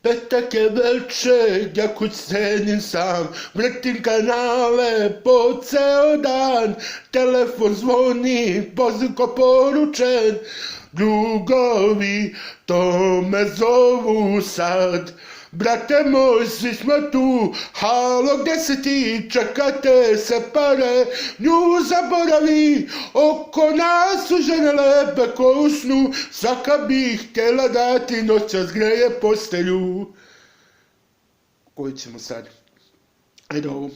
Petak je večer, ja kuć sedim sam, vrtim kanale po ceo dan, telefon zvoni, poziv ko poručen, drugovi to me zovu sad. Brate moj, svi smo tu, halo gdje si ti, čekate se pare, nju zaboravi, oko nas su žene lepe ko u snu, svaka bi htjela dati noćas greje postelju. Koju ćemo sad? Ajde ovu.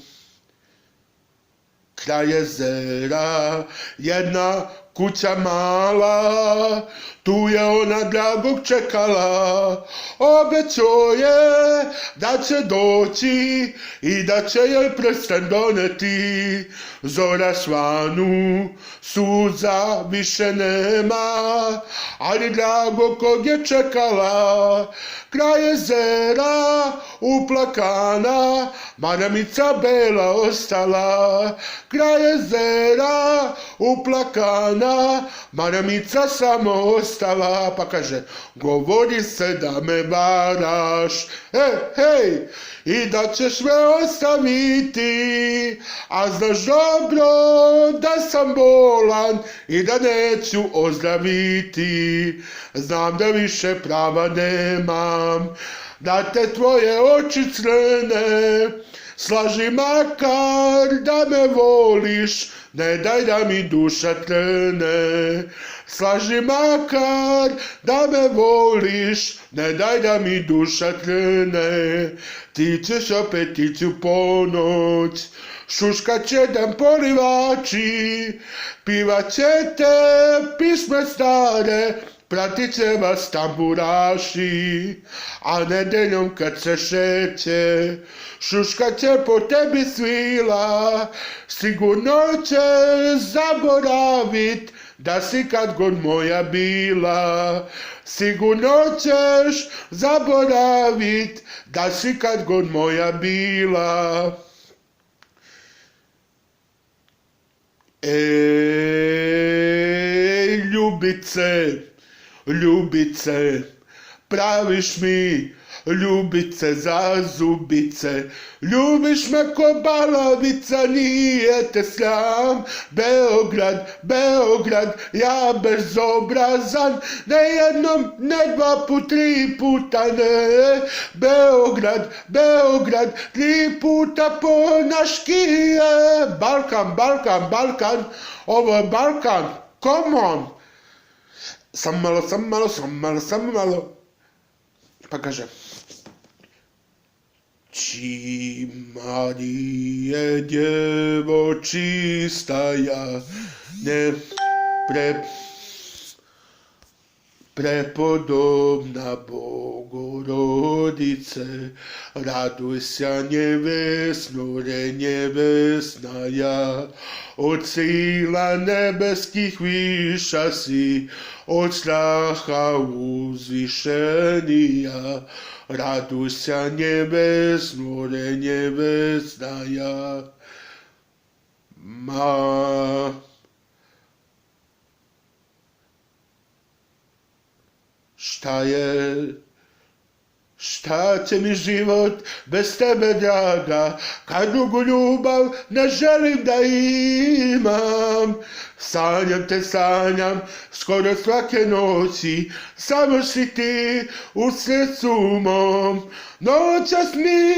Kraj jezera, jedna kuća mala, tu je ona dragog čekala, obećao je da će doći i da će joj prsten doneti. Zora svanu, suza više nema, ali dragog kog je čekala. Kraj jezera, uplakana, maramica bela ostala. Kraj jezera, uplakana, maramica samo ostala. Pa kaže, govori se da me varaš, hej, i da ćeš me ostaviti, a znaš dobro da sam bolan i da neću ozdraviti. Znam da više prava nemam, da te tvoje oči crne, slaži makar da me voliš, ne daj da mi duša trne. Slaži makar da me voliš, ne daj da mi duša trne. Ti ćeš opet ići u ponoć, šuškat će dan polivači, pivat ćete pisme stare, pratit će vas tamburaši, a nedeljom kad se šeće, šuškat će po tebi svila, sigurno će zaboravit da si kad god moja bila. Sigurno ćeš zaboravit da si kad god moja bila. Ej, ljubice, ljubice, praviš mi ljubice za zubice. Ljubiš me ko balavica, nije te sram. Beograd, Beograd, ja bezobrazan, ne jednom, ne dva put, 3 puta ne. Beograd, Beograd, 3 puta po naškije. Balkan, Balkan, Balkan, ovo je Balkan, come on. Samo malo, samo malo, samo malo, samo malo. Pa kaže, Marije djevo čista ja, ne prepodobna Bogorodice, raduj se njevesno, renjevesna ja, od sila nebeskih viša si, od straha uzvišenija, raduj se njevesno, renjevesna ja. Šta će mi život bez tebe, draga, kad drugu ljubav ne želim da imam. Sanjam te, sanjam, skoro svake noći, samo si ti u srcu mom. Noćas mi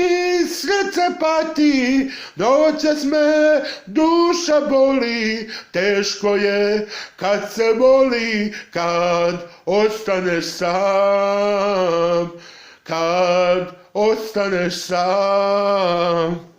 srce pati, noćas me duša boli, teško je kad se boli, kad ostaneš sam, kad ostaneš sam.